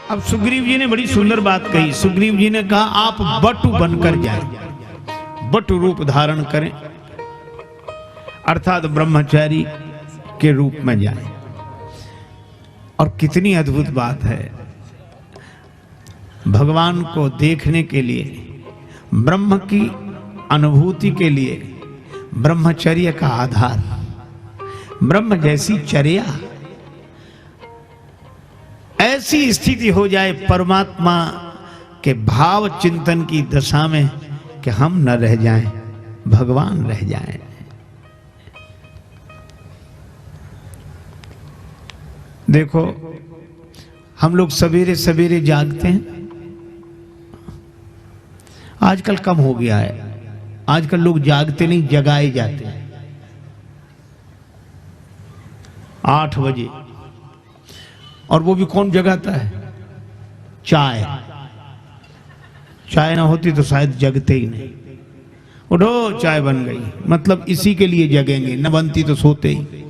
अब सुग्रीव जी ने बड़ी सुंदर बात कही। सुग्रीव जी ने कहा आप बटु बनकर जाएं, बटु रूप धारण करें, अर्थात ब्रह्मचारी के रूप में जाएं। और कितनी अद्भुत बात है, भगवान को देखने के लिए, ब्रह्म की अनुभूति के लिए ब्रह्मचर्य का आधार, ब्रह्म जैसी चर्या, ऐसी स्थिति हो जाए परमात्मा के भाव चिंतन की दशा में कि हम न रह जाएं, भगवान रह जाएं। देखो हम लोग सवेरे सवेरे जागते हैं, आजकल कम हो गया है, आजकल लोग जागते नहीं, जगाए जाते हैं। 8 बजे, और वो भी कौन जगाता है? चाय, चाय ना होती तो शायद जगते ही नहीं। उठो चाय बन गई, मतलब इसी के लिए जगेंगे, न बनती तो सोते ही।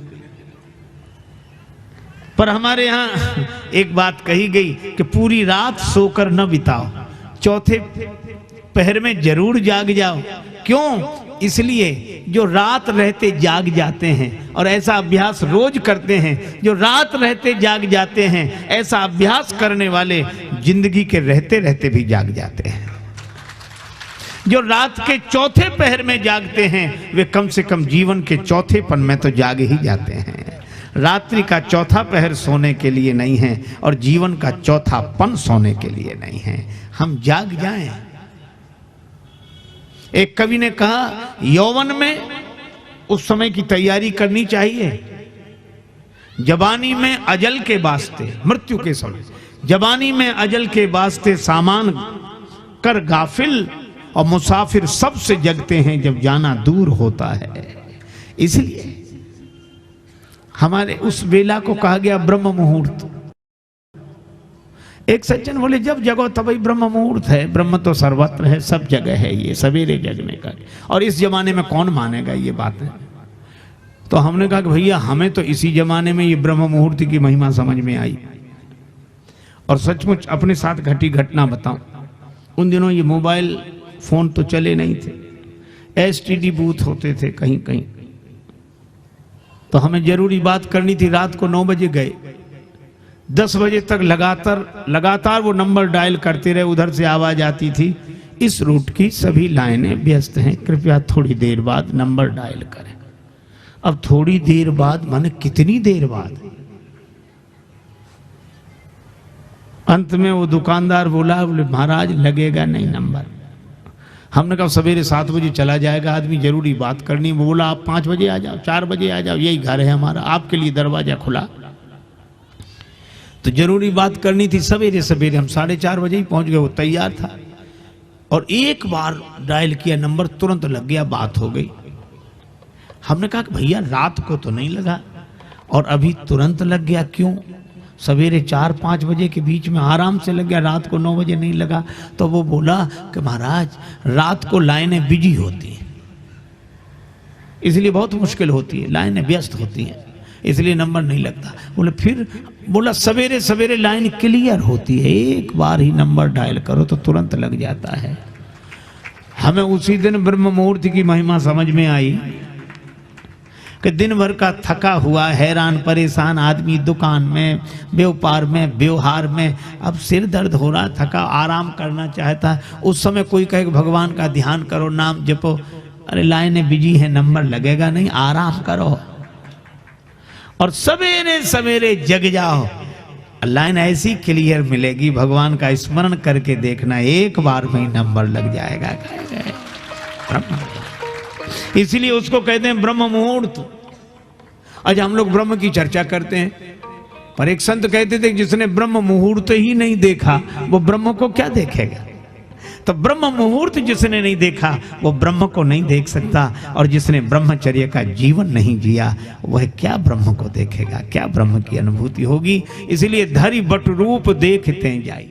पर हमारे यहाँ एक बात कही गई कि पूरी रात सोकर न बिताओ, चौथे पहर में जरूर जाग जाओ। क्यों? इसलिए जो रात रहते जाग जाते हैं, और ऐसा अभ्यास रोज करते हैं, जो रात रहते जाग जाते हैं, ऐसा अभ्यास करने वाले जिंदगी के रहते रहते भी जाग जाते हैं। जो रात के चौथे पहर में जागते हैं वे कम से कम जीवन के चौथेपन में तो जाग ही जाते हैं। रात्रि का चौथा पहर सोने के लिए नहीं है, और जीवन का चौथापन सोने के लिए नहीं है। हम जाग जाएं। एक कवि ने कहा यौवन में उस समय की तैयारी करनी चाहिए, जवानी में अजल के वास्ते, मृत्यु के समय जवानी में अजल के वास्ते सामान कर गाफिल, और मुसाफिर सबसे जगते हैं जब जाना दूर होता है। इसलिए हमारे उस वेला को कहा गया ब्रह्म मुहूर्त। एक सज्जन बोले जब जगो तभी ब्रह्म मुहूर्त है, ब्रह्म तो सर्वत्र है, सब जगह है, ये सवेरे जगने का, और इस जमाने में कौन मानेगा ये बात है। तो हमने कहा कि भैया हमें तो इसी जमाने में ये ब्रह्म मुहूर्त की महिमा समझ में आई। और सचमुच अपने साथ घटी घटना बताऊं, उन दिनों ये मोबाइल फोन तो चले नहीं थे, एसटीडी बूथ होते थे कहीं कहीं। तो हमें जरूरी बात करनी थी, रात को 9 बजे गए, 10 बजे तक लगातार वो नंबर डायल करते रहे, उधर से आवाज आती थी इस रूट की सभी लाइनें व्यस्त हैं, कृपया थोड़ी देर बाद नंबर डायल करें। अब थोड़ी देर बाद माने कितनी देर बाद? अंत में वो दुकानदार बोला, बोले महाराज लगेगा नहीं नंबर। हमने कहा सवेरे 7 बजे चला जाएगा आदमी, जरूरी बात करनी। वो बोला आप 5 बजे आ जाओ, 4 बजे आ जाओ, यही घर है हमारा, आपके लिए दरवाजा खुला। तो जरूरी बात करनी थी सवेरे सवेरे, हम 4:30 बजे ही पहुंच गए, वो तैयार था। और एक बार डायल किया नंबर, तुरंत लग गया, बात हो गई। हमने कहा कि भैया रात को तो नहीं लगा और अभी तुरंत लग गया, क्यों? सवेरे 4-5 बजे के बीच में आराम से लग गया, रात को 9 बजे नहीं लगा। तो वो बोला कि महाराज रात को लाइनें बिजी होती हैं, इसलिए बहुत मुश्किल होती है, लाइनें व्यस्त होती हैं, इसलिए नंबर नहीं लगता। बोले फिर? बोला सवेरे सवेरे लाइन क्लियर होती है, एक बार ही नंबर डायल करो तो तुरंत लग जाता है। हमें उसी दिन ब्रह्म मुहूर्त की महिमा समझ में आई कि दिन भर का थका हुआ हैरान परेशान आदमी दुकान में, व्यापार में, व्यवहार में, अब सिर दर्द हो रहा, थका, आराम करना चाहता है। उस समय कोई कहे कि भगवान का ध्यान करो, नाम जपो, अरे लाइनें बिजी है, नंबर लगेगा नहीं, आराम करो और सवेरे सवेरे जग जाओ, लाइन ऐसी क्लियर मिलेगी, भगवान का स्मरण करके देखना, एक बार में ही नंबर लग जाएगा। इसलिए उसको कहते हैं ब्रह्म मुहूर्त। आज हम लोग ब्रह्म की चर्चा करते हैं, पर एक संत कहते थे जिसने ब्रह्म मुहूर्त ही नहीं देखा वो ब्रह्म को क्या देखेगा। तो ब्रह्म मुहूर्त जिसने नहीं देखा वो ब्रह्म को नहीं देख सकता, और जिसने ब्रह्मचर्य का जीवन नहीं जिया वह क्या ब्रह्म को देखेगा, क्या ब्रह्म की अनुभूति होगी। इसलिए धरि बट रूप देखते जाई।